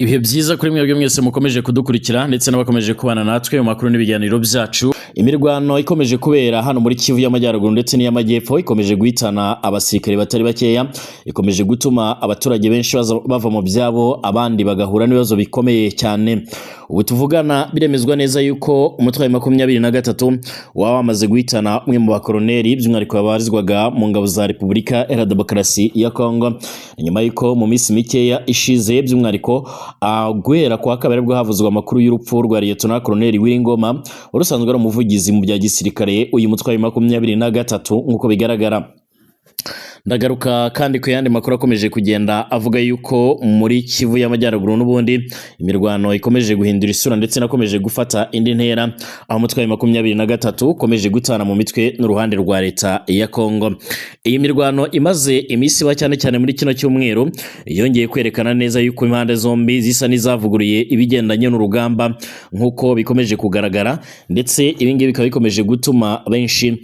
Ibihe byiza kuri mwebwe mwese mukomeje kudukurikira ndetse n'abakomeje kubana natwe mu makuru n'ibiganiro byacu. Imirwano ikomeje kubera hano muri Kivu y'Amajyaruguru ndetse n'iy'Amajyepfo ikomeje guhitana abasirikare batari bakeya, ikomeje gutuma abaturage benshi bava mu byabo, abandi bagahura n'ibibazo bikomeye cyane. Ubu tuvugana biremezwa neza yuko umutwe wa 23 waba wamaze guhitana umwe mu bakoloneli by'umwihariko babarizwaga mu ngabo za Repubulika Iharanira Demokarasi ya Kongo, nyuma yuko mu minsi mikeya ishize by'umwihariko guhera kwa kabiri bwo havuzwa amakuru y'urupfu rwa Lieutenant Colonel Wiringoma urusanzwe ari umuvugizi mu bya gisirikare uyu mutwe wa 23 nkuko bigaragara. Ndagaruka kandi ku yandi makuru akomeje kugenda avuga yuko muri Kivu y'Amajyaruguru n'ubundi imirwano ikomeje guhindura isura ndetse nakomeje gufata indi ntera, aho umutwe wa 23 ukomeje gutana mu mitwe n'uruhande rwa leta ya Kongo. Iyi mirwano imaze imisi wa cyane muri kino cyumweru yongeye kwerekana neza yuko impande zombi zisa n'izavuguruye ibigendanye n'urugamba nkuko bikomeje kugaragara, ndetse ibingibi bikaba bikomeje gutuma benshi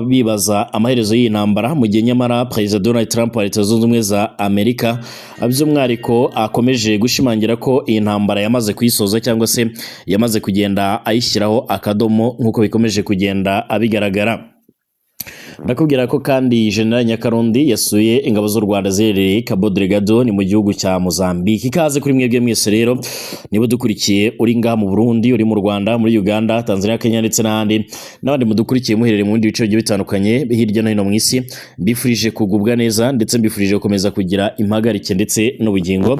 bibaza amaherezo y'intambara mu gihe nyamara Perezida Donald Trump wa Leta Zunze Ubumwe za Amerika by'umwihariko akomeje gushimangira ko iyi ntambara yamaze kuyisoza cyangwa se yamaze kugenda ayishyiraho akadomo nkuko bikomeje kugenda abigaragara. Nakubwira ko kandi General Nyakarundi yasuye ingabo z'u Rwanda zerereye Cabo Delgado ni mu gihugu cya Mozambique. Ikaze kuri mwebwe mwese rero nibo dukurikiye uri ngaha mu Burundi, uri mu Rwanda, muri Uganda, Tanzania, Kenya ndetse n'abandi mudukurikiye muherereye mu bindi bice bigiye bitandukanye hirya no hino mu isi. Mbifurije kugubwa neza ndetse mbifurije gukomeza kugira impagarike ndetse n'ubugingo.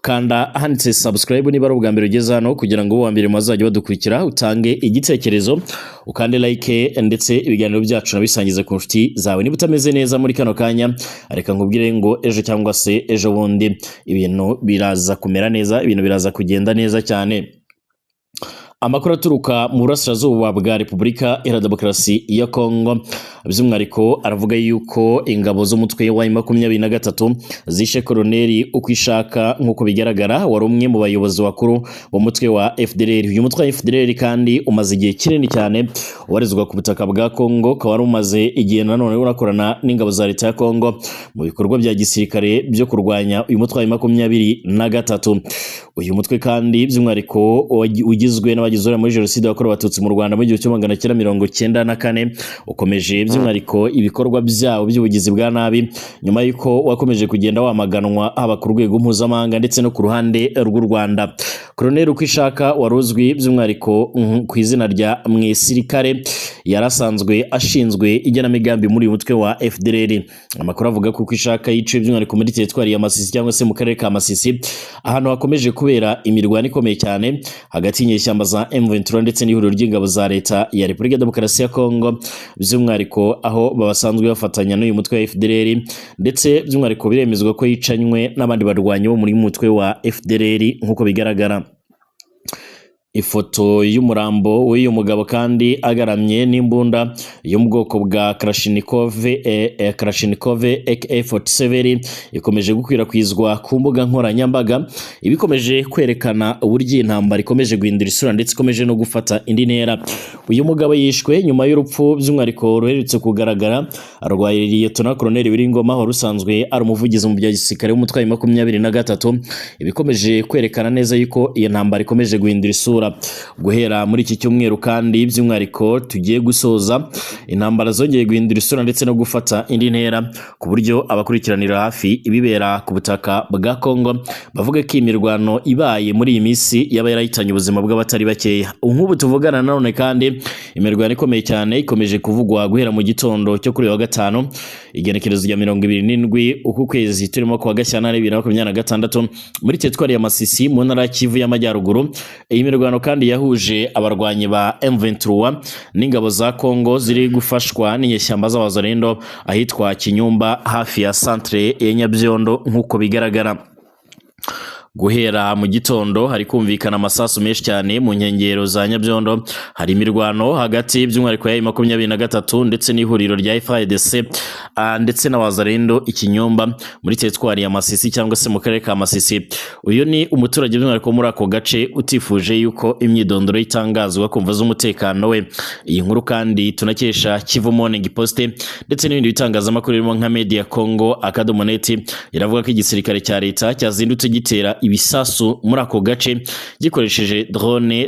Kanda ahanditse subscribe niba ari ubwa mbere ugeze hano kugira ngo uwa mbere mazajye badukurikira, utange igitekerezo, ukande like ndetse ibiganiro byacu nabisangize ku nshuti zawe. Niba utameze neza muri kano kanya, reka nkubwire ngo ejo cyangwa se ejo bundi ibintu biraza kumera neza, ibintu biraza kugenda neza cyane. Amakuru aturuka mu burasirazuba bwa Repubulika Iharanira Demokarasi ya Kongo by'umwihariko aravuga yuko ingabo z'umutwe wa 23 zishe koloneli ukwishaka nkuko bigaragara, wari umwe mu bayobozi bakuru b'umutwe wa FDLR. Uyu mutwe wa FDLR kandi umaze igihe kinini cyane ubarizwa ku butaka bwa Kongo, ukaba wari umaze igihe nanone urakorana n'ingabo za leta ya Kongo mu bikorwa bya gisirikare byo kurwanya uyu mutwe wa 23. Uyu mutwe kandi by'umwihariko ugizwe n'abagize muri jenoside yakorewe abatutsi mu Rwanda mu 1994 ukomeje by'umwihariko ibikorwa byawo by'ubugizi bwa nabi, nyuma yuko wakomeje kugenda wamaganwa haba ku rwego mpuzamahanga ndetse no ku ruhande rw'u Rwanda. Colonel Ukwishaka waruzwi by'umwihariko ku izina rya Mwisirikare yarasanzwe ashinzwe igenamigambi muri uyu mutwe wa FDLR. Amakuru avuga ko Ukwishaka yiciwe by'umwihariko muri teritwari ya Masisi cyangwa se mu karere ka Masisi, ahantu hakomeje kubera imirwano ikomeye cyane hagati y'inyeshyamba za M23 ndetse n'ihuriro ry'ingabo za leta ya Repubulika ya Demokarasi ya Kongo, by'umwihariko aho babasanzwe bafatanya n'uyu mutwe wa FDLR, ndetse by'umwihariko biremezwa ko yicanywe n'abandi barwanyi bo muri mutwe wa FDLR nkuko bigaragara. Ifoto y'umurambo w'uyu mugabo kandi agaramye n'imbunda yo mu bwoko bwa Kalashnikov AK-47 ikomeje gukwirakwizwa ku mbuga nkoranyambaga, ibikomeje kwerekana uburyo intambara ikomeje guhindura isura ndetse ikomeje no gufata indi ntera. Uyu mugabo yishwe nyuma y'urupfu by'umwihariko ruherutse kugaragara arwaye Lieutenant Colonel Wiringoma wari usanzwe ari umuvugizi mu bya gisirikare w'umutwe wa 23. Ibikomeje kwerekana neza yuko iyi ntambara ikomeje guhindura isura. Guhera muri iki cyumweru kandi by'umwihariko tugiye gusoza, intambara zongeye guhindura isura ndetse no gufata indi ntera, ku buryo abakurikiranira hafi ibibera ku butaka bwa Kongo bavuga ko imirwano ibaye muri iyi minsi yaba yarahitanye ubuzima bw'abatari bakeya. Nk'ubu tuvugana nanone kandi imirwano ikomeye cyane ikomeje kuvugwa guhera mu gitondo cyo kuri wa gatanu igenekerezo rya 27 uku kwezi turimo kwa Gashyantare 2026 muri teritwari ya Masisi mu ntara ya Kivu y'Amajyaruguru. Iyi mirwano kandi yahuje abarwanyi ba M23 n'ingabo za Kongo ziri gufashwa n'inyeshyamba z'abazarendo ahitwa Kinyumba hafi ya centre ya Nyabyondo nkuko bigaragara. Guhera mu gitondo hari kumvikana amasasu menshi cyane mu nkengero za Nyabyondo, hari imirwano hagati by'umwihariko ya 23 ndetse n'ihuriro rya FARDC ndetse n'abazarendo Ikinyumba muri teritwari ya Masisi cyangwa se mu karere ka Masisi. Uyu ni umuturage by'umwihariko muri ako gace utifuje yuko imyidondoro itangazwa kumva z'umutekano we. Iyi nkuru kandi tunakesha Kivu Morning Post ndetse n'ibindi bitangazamakuru birimo nka Media Congo Akadomoneti iravuga ko igisirikare cya leta cyazindutse gitera ibisasu muri ako gace gikoresheje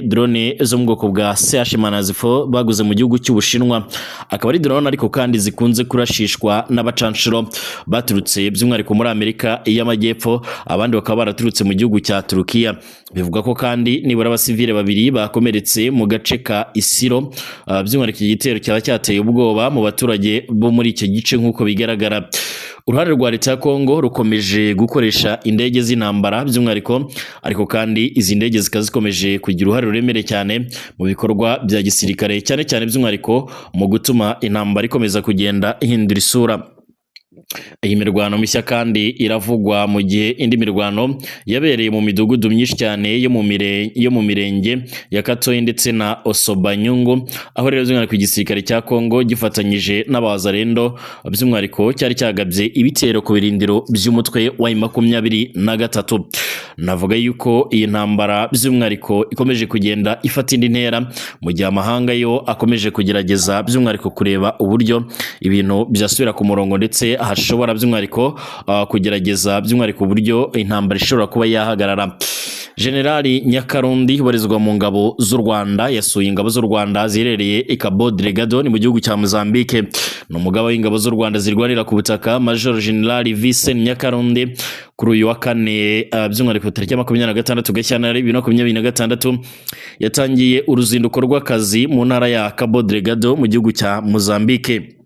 drone zo mu bwoko bwa CH-4 baguze mu gihugu cy'Ubushinwa. Akaba ari drone ariko kandi zikunze kurashishwa n'abacanshuro baturutse by'umwihariko muri Amerika y'Amajyepfo, abandi bakaba baraturutse mu gihugu cya Turukiya. Bivuga ko kandi nibura abasivile babiri bakomeretse mu gace ka Isiro, by'umwihariko iki gitero cyaba cyateye ubwoba mu baturage bo muri icyo gice nk'uko bigaragara. Uruhare rwa leta ya Kongo rukomeje gukoresha indege z'intambara by'umwihariko, ariko kandi izi ndege zikomeje kugira uruhare ruremereye cyane mu bikorwa bya gisirikare, cyane cyane by'umwihariko mu gutuma intambara ikomeza kugenda ihindura isura. Iyi mirwano mishya kandi iravugwa mu gihe indi mirwano yabereye mu midugudu myinshi cyane yo mu mirenge ya Katoyi ndetse na Osobanyungu, aho rero by'umwihariko igisirikare cya Kongo gifatanyije n'abazarendo by'umwihariko cyari cyagabye ibitero ku birindiro by'umutwe wa M23. Navuga yuko iyi ntambara by'umwihariko ikomeje kugenda ifata indi ntera, mu gihe amahanga yo akomeje kugerageza by'umwihariko kureba uburyo ibintu byasubira ku murongo, ndetse hashobora by'umwihariko kugerageza by'umwihariko uburyo intambara ishobora kuba yahagarara. Generali Nyakarundi ubarizwa mu ngabo z'u Rwanda yasuye ingabo z'u Rwanda ziherereye i Cabo Delgado ni mu gihugu cya Mozambique. Ni umugaba w'ingabo z'u Rwanda zirwanira ku butaka Major General Vincent Nyakarundi kuri uyu wa kane by'umwihariko tariki 26 Gashyantare 2026 yatangiye uruzinduko rw'akazi mu ntara ya Cabo Delgado mu gihugu cya Mozambique.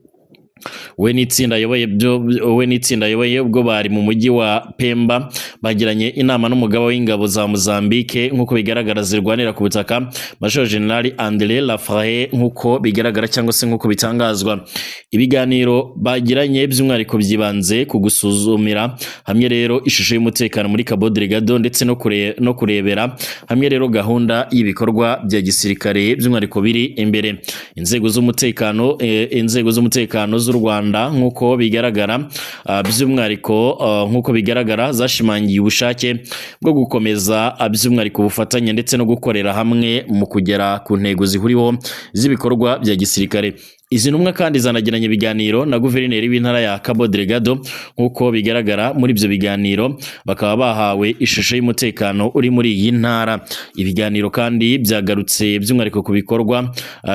We n'itsinda ayoboye ubwo bari mu mujyi wa Pemba bagiranye inama n'umugaba w'ingabo za Mozambique nk'uko bigaragara zirwanira ku butaka Major General André Lafraye nk'uko bigaragara cyangwa se nk'uko bitangazwa. Ibiganiro bagiranye by'umwihariko byibanze ku gusuzumira hamwe rero ishusho y'umutekano muri Cabo Delgado ndetse no kurebera hamwe rero gahunda y'ibikorwa bya gisirikare by'umwihariko biri imbere. Inzego z'umutekano z'u Rwanda nk'uko bigaragara by'umwihariko nk'uko bigaragara zashimangiye ubushake bwo gukomeza by'umwihariko ubufatanye ndetse no gukorera hamwe mu kugera ku ntego zihuriweho z'ibikorwa bya gisirikare. Izi ntumwa kandi zanagiranye ibiganiro na guverineri w'intara ya Cabo Delgado nk'uko bigaragara muri ibyo biganiro bakaba bahawe ishusho y'umutekano uri muri iyi ntara. Ibiganiro kandi byagarutse by'umwihariko ku bikorwa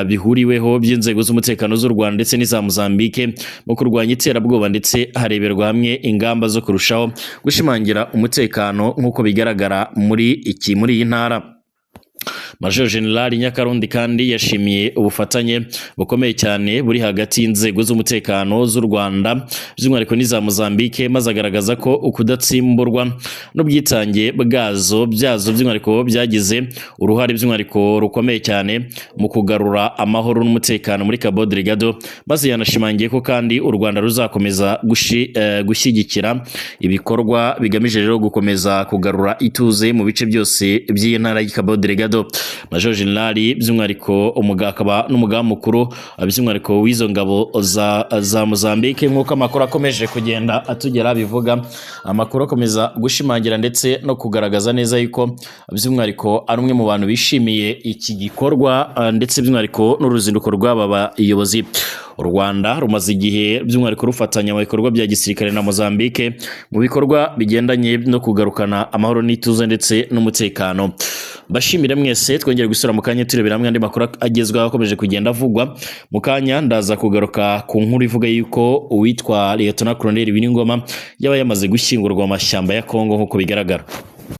bihuriweho by'inzego z'umutekano z'u Rwanda ndetse n'iza Mozambique mu kurwanya iterabwoba, ndetse hareberwa hamwe ingamba zo kurushaho gushimangira umutekano nk'uko bigaragara muri iyi ntara. Major General Nyakarundi kandi yashimiye ubufatanye bukomeye cyane buri hagati y'inzego z'umutekano z'u Rwanda by'umwihariko n'iza Mozambique, maze agaragaza ko ukudatsimburwa n'ubwitange byazo by'umwihariko byagize uruhare by'umwihariko rukomeye cyane mu kugarura amahoro n'umutekano muri Cabo Delgado, maze yanashimangiye ko kandi u Rwanda ruzakomeza gushyigikira ibikorwa bigamije rero gukomeza kugarura ituze mu bice byose by'iyi ntara ya Cabo Delgado. Major General by'umwihariko akaba n'umugaba mukuru by'umwihariko w'izo ngabo za Mozambique nk'uko amakuru akomeje kugenda atugera bivuga. Amakuru akomeza gushimangira ndetse no kugaragaza neza yuko by'umwihariko ari umwe mu bantu bishimiye iki gikorwa ndetse by'umwihariko n'uruzinduko rw'aba bayobozi. U Rwanda rumaze igihe by'umwihariko rufatanya mu bikorwa bya gisirikare na Mozambique mu bikorwa bigendanye no kugarukana amahoro n'ituze ndetse n'umutekano. Bashimire mwese, twongere gusura mu kanya turebera hamwe andi makuru agezweho akomeje kugenda avugwa. Mu kanya ndaza kugaruka ku nkuru ivuga yuko uwitwa Lieutenant Colonel Biningoma yaba yamaze gushyingurwa mu mashyamba ya Kongo nk'uko bigaragara.